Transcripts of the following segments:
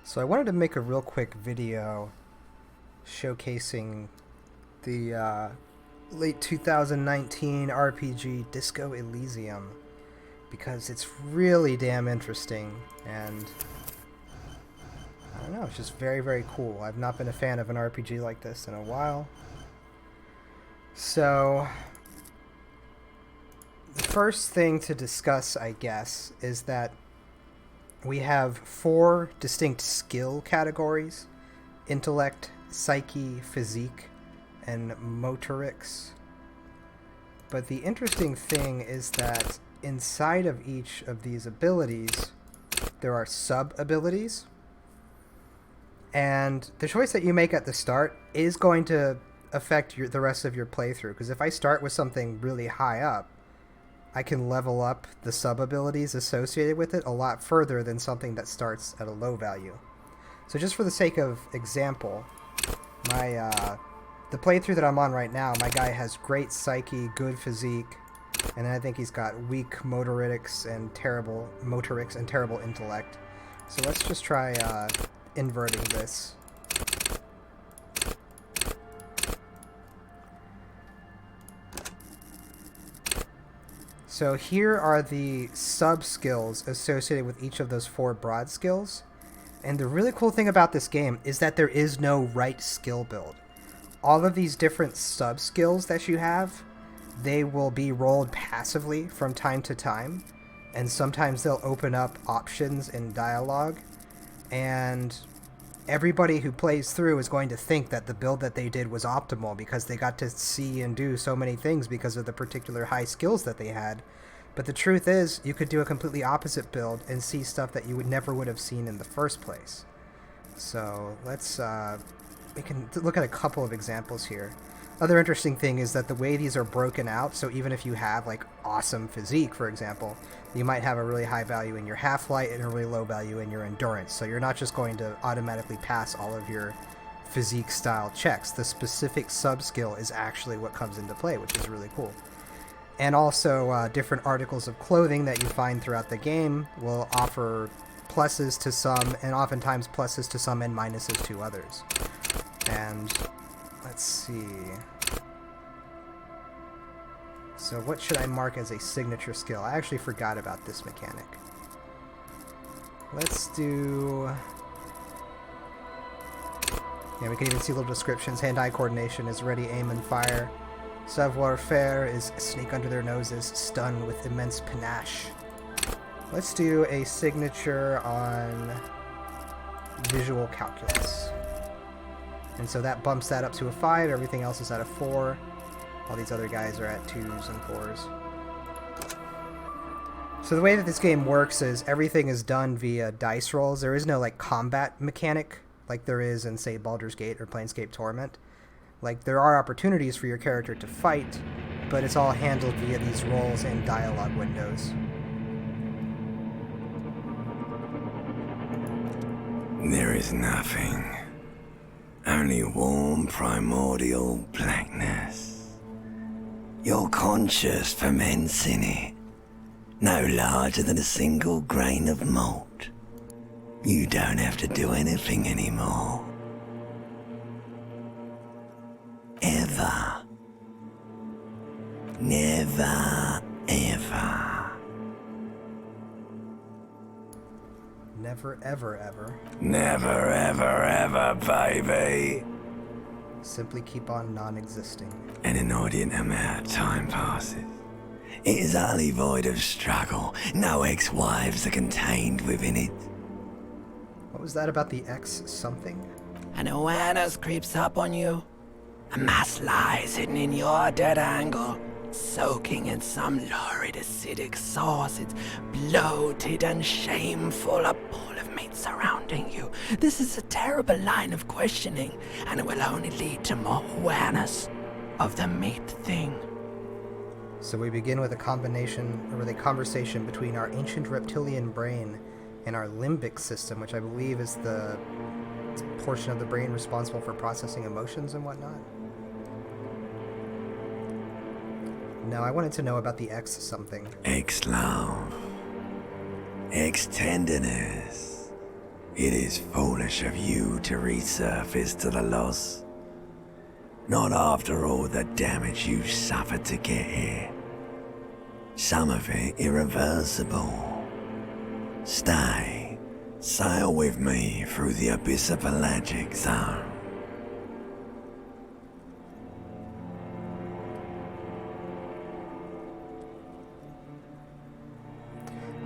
So I wanted to make a real quick video showcasing the late 2019 RPG Disco Elysium because it's really damn interesting and I don't know, it's just very, very cool. I've not been a fan of an RPG like this in a while. So the first thing to discuss, I guess, is that we have 4 distinct skill categories: intellect, psyche, physique, and motorics. But the interesting thing is that inside of each of these abilities, there are sub-abilities. And the choice that you make at the start is going to affect the rest of your playthrough. Because if I start with something really high up, I can level up the sub-abilities associated with it a lot further than something that starts at a low value. So just for the sake of example, the playthrough that I'm on right now, my guy has great psyche, good physique, and then I think he's got weak motorics and terrible intellect. So let's just try inverting this. So here are the sub-skills associated with each of those 4 broad skills. And the really cool thing about this game is that there is no right skill build. All of these different sub-skills that you have, they will be rolled passively from time to time. And sometimes they'll open up options in dialogue. And everybody who plays through is going to think that the build that they did was optimal because they got to see and do so many things because of the particular high skills that they had. But the truth is, you could do a completely opposite build and see stuff that you never would have seen in the first place. So let's we can look at a couple of examples here. Other interesting thing is that the way these are broken out, so even if you have like awesome physique, for example, you might have a really high value in your half-light and a really low value in your endurance. So you're not just going to automatically pass all of your physique style checks. The specific sub-skill is actually what comes into play, which is really cool. And also different articles of clothing that you find throughout the game will offer pluses to some, and oftentimes pluses to some and minuses to others. And let's see. So what should I mark as a signature skill? I actually forgot about this mechanic. Let's do... Yeah, we can even see little descriptions. Hand-eye coordination is ready, aim, and fire. Savoir-faire is sneak under their noses, stun with immense panache. Let's do a signature on visual calculus. And so that bumps that up to a 5, everything else is at a 4. All these other guys are at 2s and 4s. So the way that this game works is everything is done via dice rolls. There is no like combat mechanic like there is in, say, Baldur's Gate or Planescape Torment. Like, there are opportunities for your character to fight, but it's all handled via these rolls and dialogue windows. There is nothing. Only warm primordial blackness. Your conscious ferments in it, no larger than a single grain of malt. You don't have to do anything anymore. Ever. Never, ever. Never, ever, ever. Never, ever, ever, baby. Simply keep on non-existing. An inordinate amount of time passes. It is utterly void of struggle. No ex-wives are contained within it. What was that about the X something? An awareness creeps up on you. A mass lies hidden in your dead angle, soaking in some lurid acidic sauce. It's bloated and shameful, a pool of meat surrounding you. This is a terrible line of questioning, and it will only lead to more awareness of the meat thing. So we begin with a conversation between our ancient reptilian brain and our limbic system, which I believe is the portion of the brain responsible for processing emotions and whatnot. No, I wanted to know about the X something. Ex-love. Ex-tenderness. It is foolish of you to resurface to the loss. Not after all the damage you suffered to get here. Some of it irreversible. Stay. Sail with me through the abyss of pelagic zone.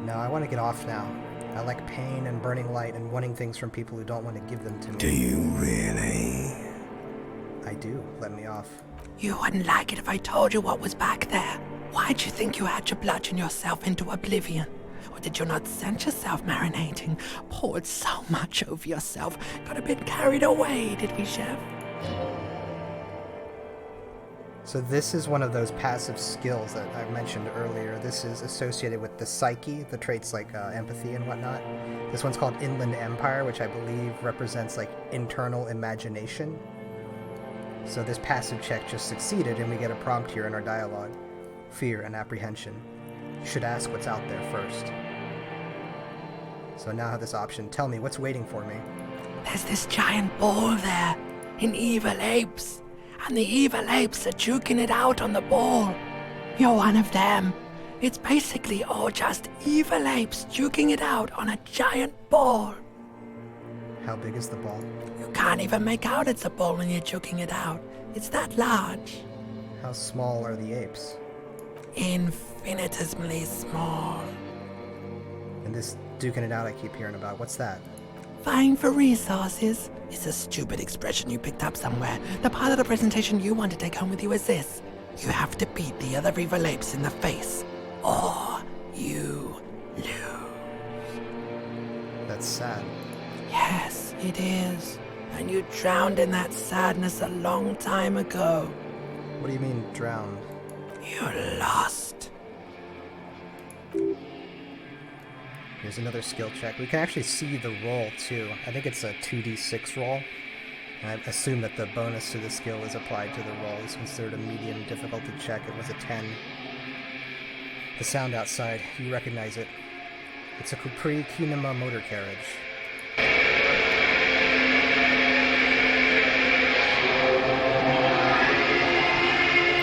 No, I want to get off now. I like pain and burning light and wanting things from people who don't want to give them to me. Do you really? I do. Let me off. You wouldn't like it if I told you what was back there. Why'd you think you had to bludgeon yourself into oblivion? Or did you not sense yourself marinating? Poured so much over yourself. Got a bit carried away, did we, Chef? So this is one of those passive skills that I mentioned earlier. This is associated with the psyche, the traits like empathy and whatnot. This one's called Inland Empire, which I believe represents like internal imagination. So this passive check just succeeded, and we get a prompt here in our dialogue. Fear and apprehension. You should ask what's out there first. So now I have this option. Tell me, what's waiting for me? There's this giant ball there, in evil apes. And the evil apes are juking it out on the ball. You're one of them. It's basically all just evil apes juking it out on a giant ball. How big is the ball? You can't even make out it's a ball when you're juking it out. It's that large. How small are the apes? Infinitesimally small. And this duking it out I keep hearing about, what's that? Vying for resources is a stupid expression you picked up somewhere. The part of the presentation you want to take home with you is this. You have to beat the other evil apes in the face, or you lose. That's sad. Yes, it is. And you drowned in that sadness a long time ago. What do you mean, drowned? You lost. Here's another skill check. We can actually see the roll, too. I think it's a 2d6 roll. And I assume that the bonus to the skill is applied to the roll. It's considered a medium difficulty check. It was a 10. The sound outside, you recognize it. It's a Capri Kinema motor carriage.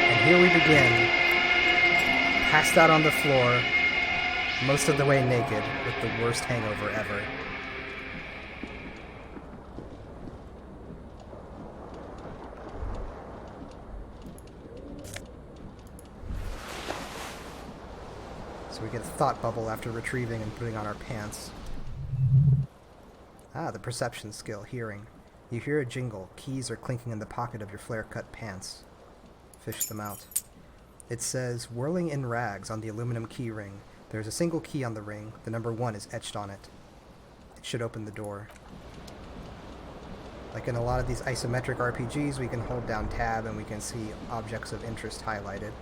And here we begin. Passed out on the floor, most of the way naked, with the worst hangover ever. So we get a thought bubble after retrieving and putting on our pants. Ah, the perception skill, hearing. You hear a jingle. Keys are clinking in the pocket of your flare-cut pants. Fish them out. It says, whirling in rags on the aluminum key ring. There's a single key on the ring. The number 1 is etched on it. It should open the door. Like in a lot of these isometric RPGs, we can hold down tab and we can see objects of interest highlighted.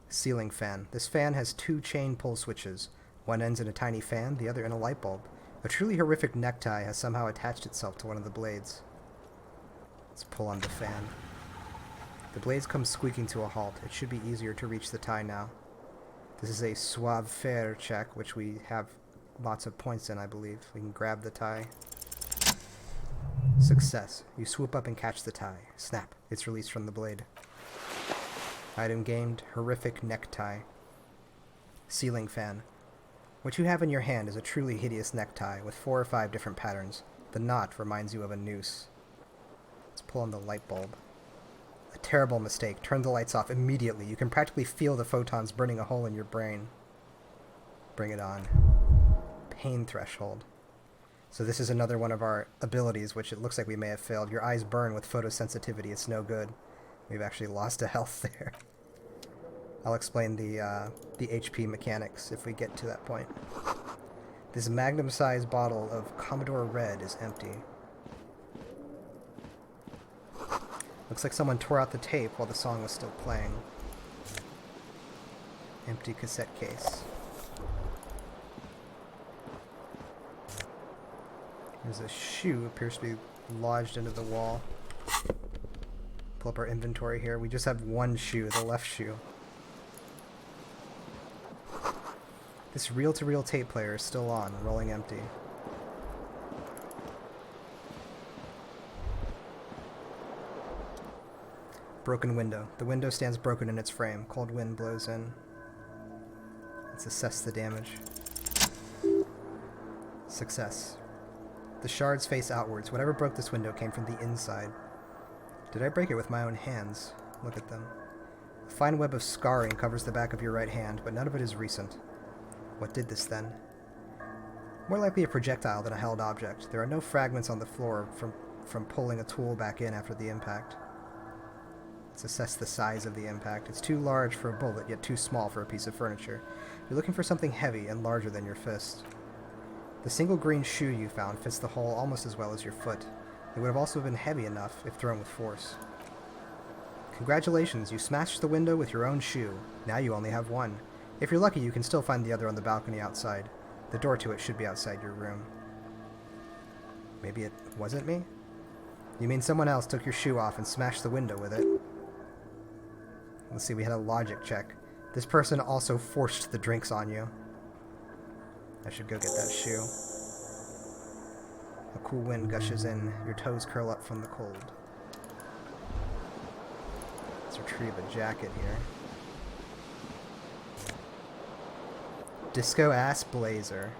Ceiling fan. This fan has 2 chain pull switches. One ends in a tiny fan, the other in a light bulb. A truly horrific necktie has somehow attached itself to one of the blades. Let's pull on the fan. The blades come squeaking to a halt. It should be easier to reach the tie now. This is a savoir-faire check, which we have lots of points in, I believe. We can grab the tie. Success. You swoop up and catch the tie. Snap. It's released from the blade. Item gained, horrific necktie. Ceiling fan. What you have in your hand is a truly hideous necktie with 4 or 5 different patterns. The knot reminds you of a noose. Let's pull on the light bulb. A terrible mistake. Turn the lights off immediately. You can practically feel the photons burning a hole in your brain. Bring it on. Pain threshold. So this is another one of our abilities, which it looks like we may have failed. Your eyes burn with photosensitivity. It's no good. We've actually lost a health there. I'll explain the HP mechanics if we get to that point. This magnum-sized bottle of Commodore Red is empty. Looks like someone tore out the tape while the song was still playing. Empty cassette case. There's a shoe, appears to be lodged into the wall. Pull up our inventory here. We just have one shoe, the left shoe. This reel-to-reel tape player is still on, rolling empty. Broken window. The window stands broken in its frame. Cold wind blows in. Let's assess the damage. Success. The shards face outwards. Whatever broke this window came from the inside. Did I break it with my own hands? Look at them. A fine web of scarring covers the back of your right hand, but none of it is recent. What did this then? More likely a projectile than a held object. There are no fragments on the floor from pulling a tool back in after the impact. Let's assess the size of the impact. It's too large for a bullet, yet too small for a piece of furniture. You're looking for something heavy and larger than your fist. The single green shoe you found fits the hole almost as well as your foot. It would have also been heavy enough if thrown with force. Congratulations, you smashed the window with your own shoe. Now you only have one. If you're lucky, you can still find the other on the balcony outside. The door to it should be outside your room. Maybe it wasn't me? You mean someone else took your shoe off and smashed the window with it? Let's see, we had a logic check. This person also forced the drinks on you. I should go get that shoe. A cool wind gushes in. Your toes curl up from the cold. Let's retrieve a jacket here. Disco ass blazer.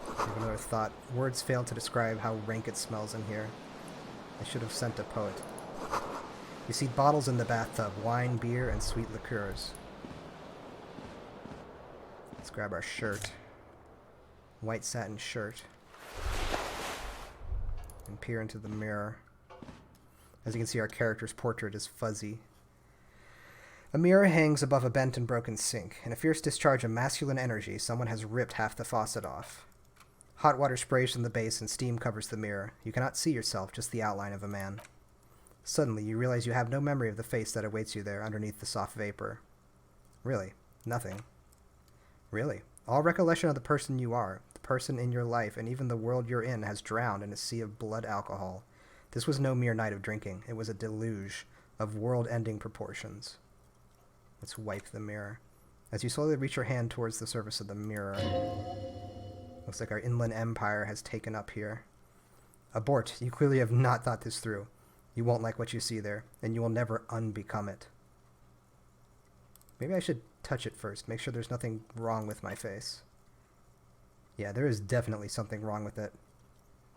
I have another thought. Words fail to describe how rank it smells in here. I should have sent a poet. You see bottles in the bathtub, wine, beer, and sweet liqueurs. Let's grab our shirt. White satin shirt. And peer into the mirror. As you can see, our character's portrait is fuzzy. A mirror hangs above a bent and broken sink. In a fierce discharge of masculine energy, someone has ripped half the faucet off. Hot water sprays from the base and steam covers the mirror. You cannot see yourself, just the outline of a man. Suddenly, you realize you have no memory of the face that awaits you there underneath the soft vapor. Really, nothing. Really, all recollection of the person you are, the person in your life, and even the world you're in has drowned in a sea of blood alcohol. This was no mere night of drinking. It was a deluge of world-ending proportions. Let's wipe the mirror. As you slowly reach your hand towards the surface of the mirror, looks like our inland empire has taken up here. Abort. You clearly have not thought this through. You won't like what you see there, and you will never unbecome it. Maybe I should touch it first, make sure there's nothing wrong with my face. Yeah, there is definitely something wrong with it.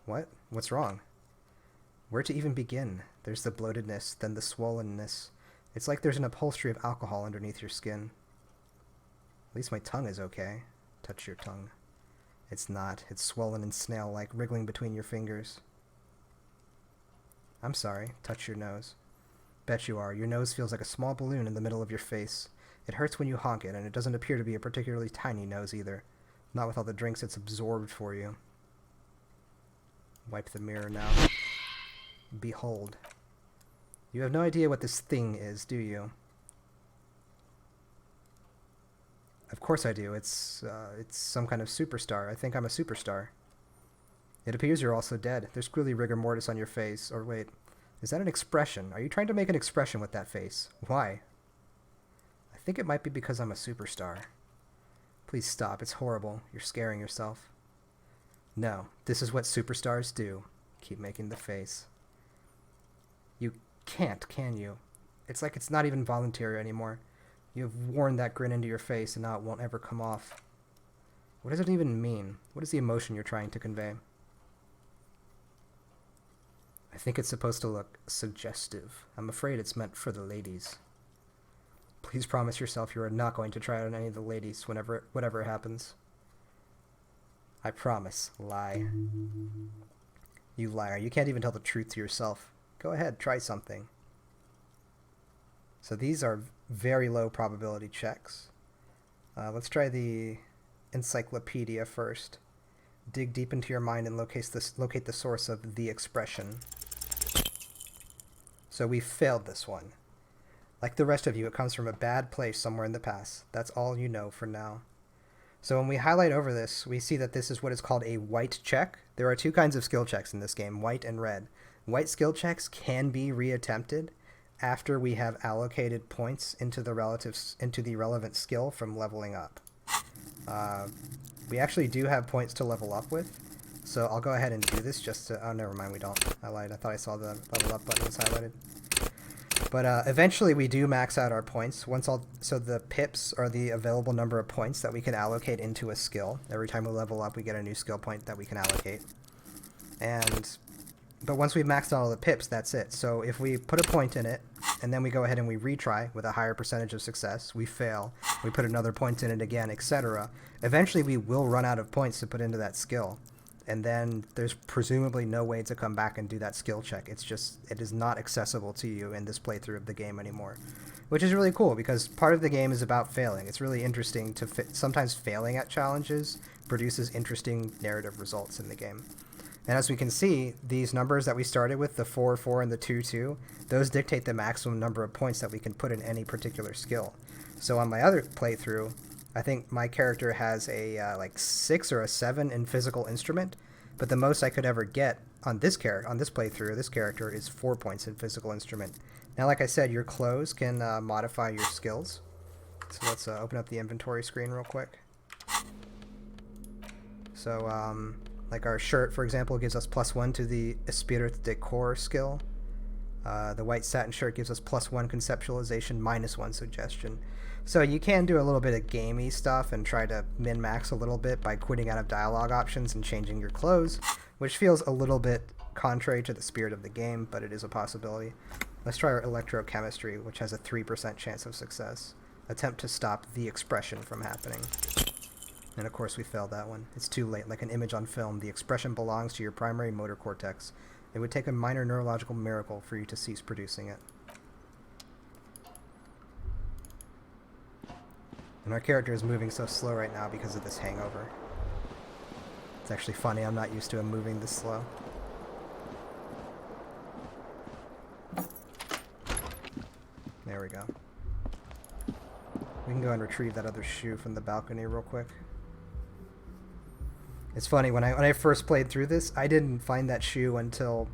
What? What's wrong? Where to even begin? There's the bloatedness, then the swollenness. It's like there's an upholstery of alcohol underneath your skin. At least my tongue is okay. Touch your tongue. It's not. It's swollen and snail-like, wriggling between your fingers. I'm sorry. Touch your nose. Bet you are. Your nose feels like a small balloon in the middle of your face. It hurts when you honk it, and it doesn't appear to be a particularly tiny nose either. Not with all the drinks it's absorbed for you. Wipe the mirror now. Behold. You have no idea what this thing is, do you? Of course I do. It's some kind of superstar. I think I'm a superstar. It appears you're also dead. There's clearly rigor mortis on your face. Or wait, is that an expression? Are you trying to make an expression with that face? Why? I think it might be because I'm a superstar. Please stop. It's horrible. You're scaring yourself. No, this is what superstars do. Keep making the face. You can't, can you? It's like it's not even voluntary anymore. You have worn that grin into your face, and now it won't ever come off. What does it even mean? What is the emotion you're trying to convey? I think it's supposed to look suggestive. I'm afraid it's meant for the ladies. Please promise yourself you are not going to try it on any of the ladies whatever happens. I promise. Lie. You liar. You can't even tell the truth to yourself. Go ahead, try something. So these are very low probability checks. Let's try the encyclopedia first. Dig deep into your mind and locate the source of the expression. So we failed this one. Like the rest of you, it comes from a bad place somewhere in the past. That's all you know for now. So when we highlight over this, we see that this is what is called a white check. There are two kinds of skill checks in this game, white and red. White skill checks can be reattempted. after we have allocated points into the relevant skill from leveling up. We actually do have points to level up with, so I'll go ahead and do this just to... Oh, never mind, we don't. I lied. I thought I saw the level up button was highlighted. But eventually we do max out our points. So the pips are the available number of points that we can allocate into a skill. Every time we level up, we get a new skill point that we can allocate. But once we've maxed out all the pips, that's it. So if we put a point in it, and then we go ahead and we retry with a higher percentage of success, we fail, we put another point in it again, etc. Eventually we will run out of points to put into that skill. And then there's presumably no way to come back and do that skill check. It is not accessible to you in this playthrough of the game anymore. Which is really cool, because part of the game is about failing. It's really interesting to sometimes failing at challenges produces interesting narrative results in the game. And as we can see, these numbers that we started with, the 4, 4, and the 2, 2, those dictate the maximum number of points that we can put in any particular skill. So on my other playthrough, I think my character has a like 6 or a 7 in physical instrument, but the most I could ever get on this playthrough, this character is 4 points in physical instrument. Now, like I said, your clothes can modify your skills. So let's open up the inventory screen real quick. So, like our shirt, for example, gives us +1 to the Esprit de Corps skill. The white satin shirt gives us +1 conceptualization, -1 suggestion. So you can do a little bit of gamey stuff and try to min-max a little bit by quitting out of dialogue options and changing your clothes, which feels a little bit contrary to the spirit of the game, but it is a possibility. Let's try our electrochemistry, which has a 3% chance of success. Attempt to stop the expression from happening. And of course we failed that one. It's too late. Like an image on film, the expression belongs to your primary motor cortex. It would take a minor neurological miracle for you to cease producing it. And our character is moving so slow right now because of this hangover. It's actually funny, I'm not used to him moving this slow. There we go. We can go and retrieve that other shoe from the balcony real quick. It's funny, when I first played through this, I didn't find that shoe until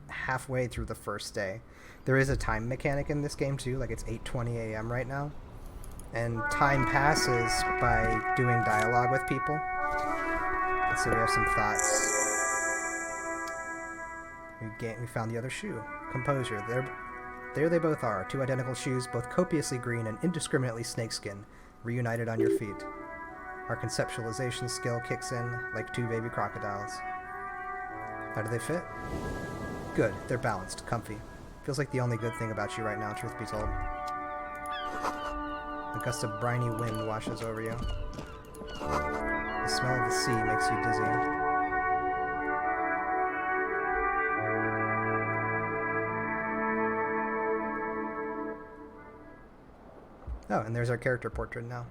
halfway through the first day. There is a time mechanic in this game too, like it's 8:20 a.m. right now. And time passes by doing dialogue with people. Let's see, we have some thoughts. We found the other shoe. Composure. There they both are. 2 identical shoes, both copiously green and indiscriminately snakeskin, reunited on your feet. Our conceptualization skill kicks in like 2 baby crocodiles. How do they fit? Good. They're balanced. Comfy. Feels like the only good thing about you right now, truth be told. A gust of briny wind washes over you. The smell of the sea makes you dizzy. Oh, and there's our character portrait now.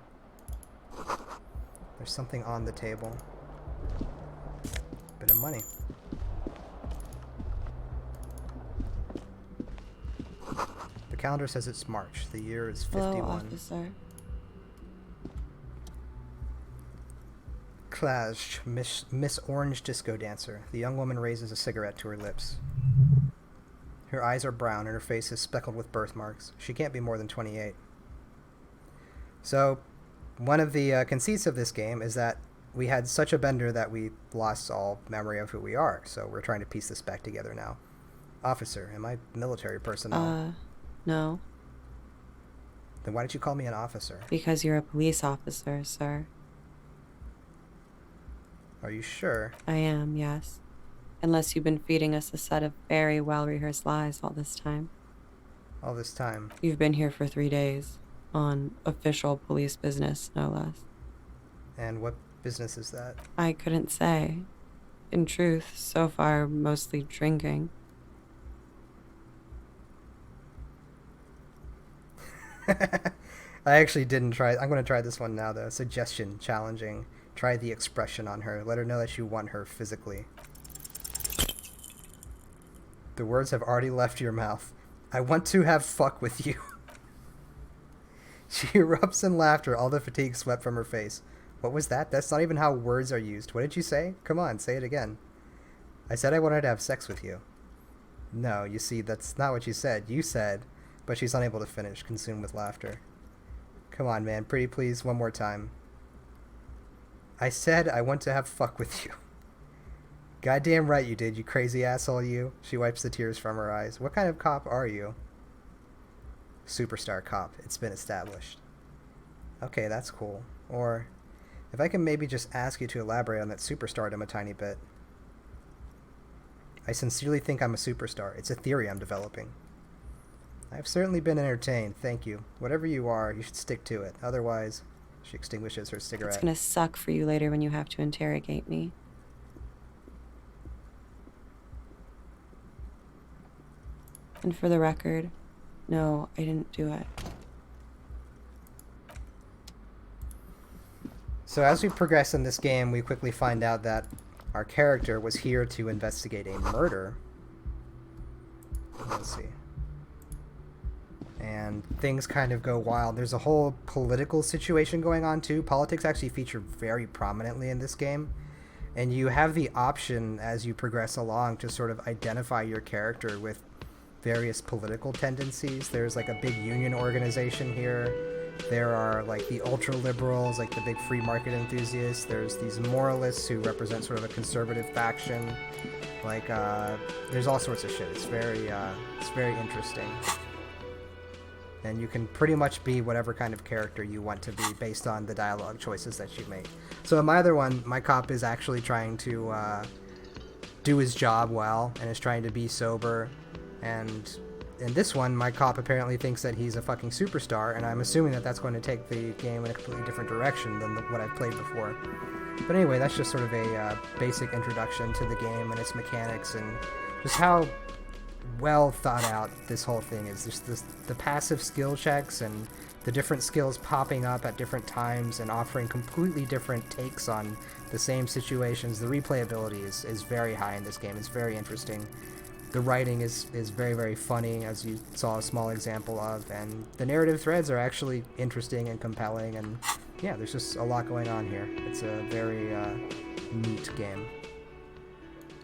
There's something on the table. Bit of money. The calendar says it's March. The year is 51. Hello, officer. Klaj, Miss Orange Disco Dancer. The young woman raises a cigarette to her lips. Her eyes are brown and her face is speckled with birthmarks. She can't be more than 28. So, one of the conceits of this game is that we had such a bender that we lost all memory of who we are. So we're trying to piece this back together now. Officer, am I military personnel? No. Then why did you call me an officer? Because you're a police officer, sir. Are you sure? I am, yes. Unless you've been feeding us a set of very well-rehearsed lies all this time. All this time? You've been here for 3 days. On official police business, no less. And what business is that? I couldn't say. In truth, so far, mostly drinking. I actually didn't try. I'm going to try this one now, though. Suggestion, challenging. Try the expression on her. Let her know that you want her physically. The words have already left your mouth. I want to have fuck with you. She erupts in laughter, all the fatigue swept from her face. What was that? That's not even how words are used. What did you say? Come on, say it again. I said I wanted to have sex with you. No, you see, that's not what you said. You said, but she's unable to finish, consumed with laughter. Come on, man. Pretty please, one more time. I said I want to have fuck with you. Goddamn right you did, you crazy asshole, you. She wipes the tears from her eyes. What kind of cop are you? Superstar cop. It's been established. Okay, that's cool. Or, if I can maybe just ask you to elaborate on that superstardom a tiny bit. I sincerely think I'm a superstar. It's a theory I'm developing. I've certainly been entertained, thank you. Whatever you are, you should stick to it. Otherwise, she extinguishes her cigarette. It's gonna suck for you later when you have to interrogate me. And for the record, no, I didn't do it. So as we progress in this game, we quickly find out that our character was here to investigate a murder. Let's see. And things kind of go wild. There's a whole political situation going on too. Politics actually feature very prominently in this game. And you have the option as you progress along to sort of identify your character with various political tendencies. There's like a big union organization here. There are like the ultra liberals, like the big free market enthusiasts. There's these moralists who represent sort of a conservative faction. Like there's all sorts of shit. It's very interesting. And you can pretty much be whatever kind of character you want to be based on the dialogue choices that you make. So in my other one, my cop is actually trying to do his job well and is trying to be sober. And in this one, my cop apparently thinks that he's a fucking superstar, and I'm assuming that that's going to take the game in a completely different direction than what I've played before. But anyway, that's just sort of a basic introduction to the game and its mechanics and just how well thought out this whole thing is. Just the passive skill checks and the different skills popping up at different times and offering completely different takes on the same situations. The replayability is very high in this game. It's very interesting. The writing is very, very funny, as you saw a small example of, and the narrative threads are actually interesting and compelling, and yeah, there's just a lot going on here. It's a very neat game.